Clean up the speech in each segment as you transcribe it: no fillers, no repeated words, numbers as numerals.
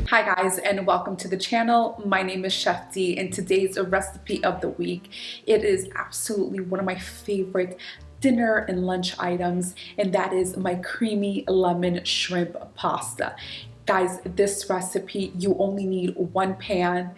Hi guys, and welcome to the channel. My name is Chef D, and today's recipe of the week. It is absolutely one of my favorite dinner and lunch items, and that is my creamy lemon shrimp pasta. Guys, this recipe, you only need one pan.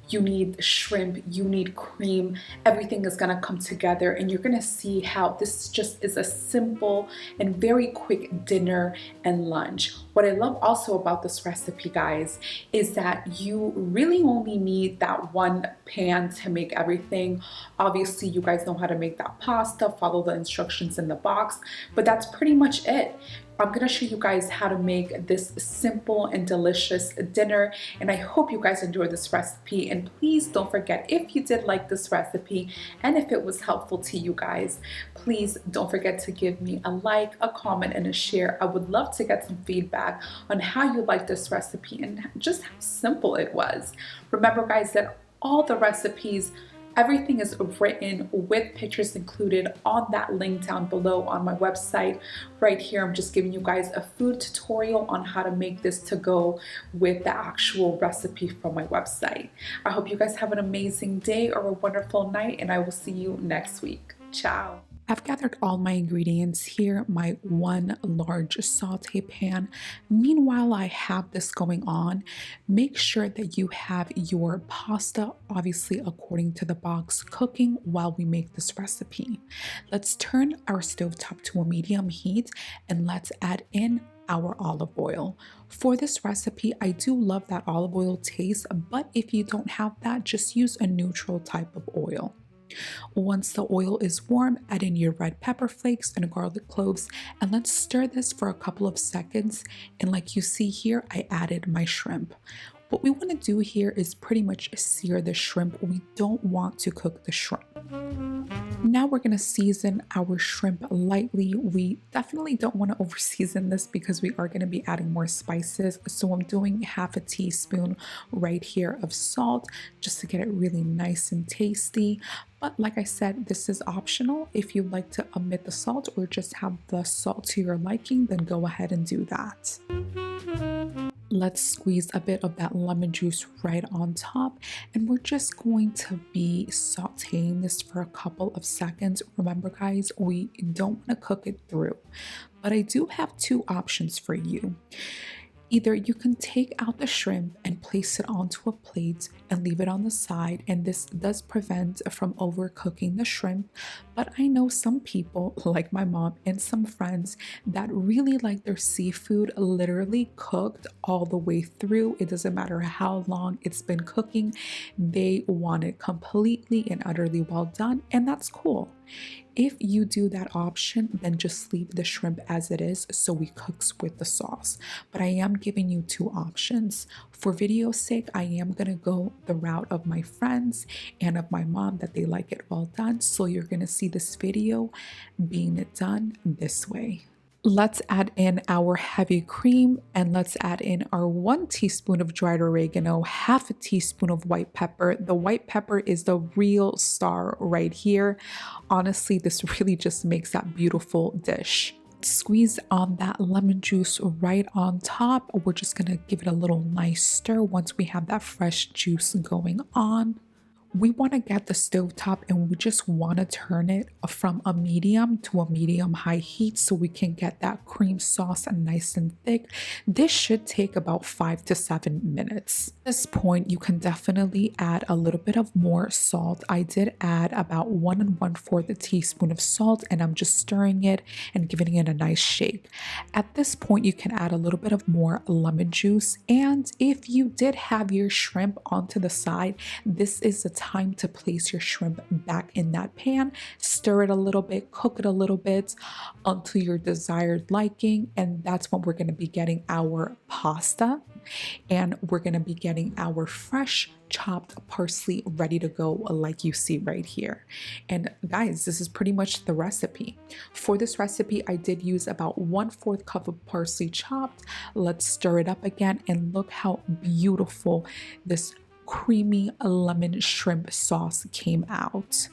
You need shrimp, you need cream, everything is gonna come together, and you're gonna see how this just is a simple and very quick dinner and lunch. What I love also about this recipe, guys, is that you really only need that one pan to make everything. Obviously, you guys know how to make that pasta, follow the instructions in the box, but that's pretty much it. I'm gonna show you guys how to make this simple and delicious dinner, and I hope you guys enjoy this recipe. And please don't forget, if you did like this recipe and if it was helpful to you guys, please don't forget to give me a like, a comment, and a share. I would love to get some feedback on how you like this recipe and just how simple it was. Remember guys, that all the recipes, everything is written with pictures included on that link down below on my website. Right here, I'm just giving you guys a food tutorial on how to make this to go with the actual recipe from my website. I hope you guys have an amazing day or a wonderful night, and I will see you next week. Ciao. I've gathered all my ingredients here, my one large saute pan. Meanwhile, I have this going on. Make sure that you have your pasta, obviously according to the box, cooking while we make this recipe. Let's turn our stovetop to a medium heat and let's add in our olive oil. For this recipe, I do love that olive oil taste, but if you don't have that, just use a neutral type of oil. Once the oil is warm, add in your red pepper flakes and garlic cloves, and let's stir this for a couple of seconds. And like you see here, I added my shrimp. What we want to do here is pretty much sear the shrimp. We don't want to cook the shrimp. Now we're going to season our shrimp lightly. We definitely don't want to over season this because we are going to be adding more spices. So I'm doing half a teaspoon right here of salt just to get it really nice and tasty. But like I said, this is optional. If you'd like to omit the salt or just have the salt to your liking, then go ahead and do that. Let's squeeze a bit of that lemon juice right on top, and we're just going to be sauteing this for a couple of seconds. Remember guys, we don't want to cook it through, but I do have two options for you. Either you can take out the shrimp and place it onto a plate and leave it on the side, and this does prevent from overcooking the shrimp. But I know some people, like my mom and some friends, that really like their seafood literally cooked all the way through. It doesn't matter how long it's been cooking, they want it completely and utterly well done, and that's cool. If you do that option, then just leave the shrimp as it is so it cooks with the sauce. But I am giving you two options. For video's sake, I am going to go the route of my friends and of my mom that they like it well done. So you're going to see this video being done this way. Let's add in our heavy cream, and let's add in our 1 teaspoon of dried oregano, half a teaspoon of white pepper. The white pepper is the real star right here. Honestly, this really just makes that beautiful dish. Squeeze on that lemon juice right on top. We're just gonna give it a little nice stir once we have that fresh juice going on. We want to get the stovetop, and we just want to turn it from a medium to a medium high heat so we can get that cream sauce nice and thick. This should take about 5 to 7 minutes. At this point, you can definitely add a little bit of more salt. I did add about 1 1/4 teaspoon of salt, and I'm just stirring it and giving it a nice shake. At this point, you can add a little bit of more lemon juice, and if you did have your shrimp onto the side, this is the time to place your shrimp back in that pan, stir it a little bit, cook it a little bit until your desired liking, and that's when we're going to be getting our pasta, and we're going to be getting our fresh chopped parsley ready to go like you see right here. And guys, this is pretty much the recipe. For this recipe, I did use about 1/4 cup of parsley chopped. Let's stir it up again, and look how beautiful this creamy lemon shrimp sauce came out.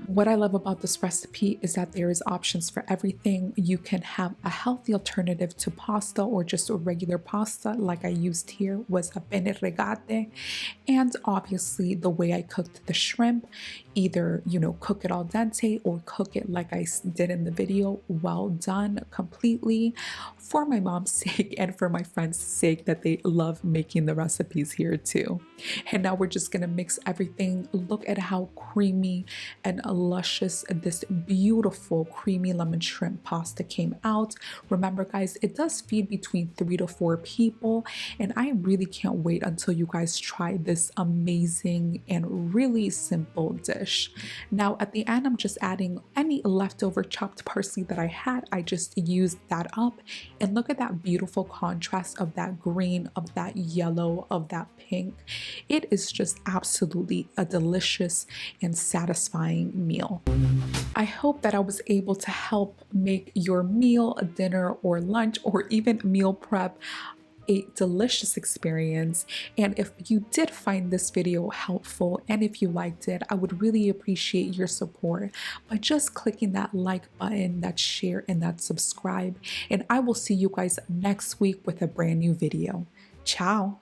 What I love about this recipe is that there is options for everything. You can have a healthy alternative to pasta or just a regular pasta like I used here was a penne regate. And obviously the way I cooked the shrimp, either, cook it al dente or cook it like I did in the video, well done completely, for my mom's sake and for my friends' sake that they love making the recipes here too. And now we're just gonna mix everything. Look at how creamy and luscious this beautiful creamy lemon shrimp pasta came out. Remember guys, it does feed between 3 to 4 people, and I really can't wait until you guys try this amazing and really simple dish. Now at the end, I'm just adding any leftover chopped parsley that I had. I just used that up, and look at that beautiful contrast of that green, of that yellow, of that pink. It is just absolutely a delicious and satisfying meal. I hope that I was able to help make your meal, dinner, or lunch, or even meal prep a delicious experience. And if you did find this video helpful and if you liked it, I would really appreciate your support by just clicking that like button, that share, and that subscribe. And I will see you guys next week with a brand new video. Ciao.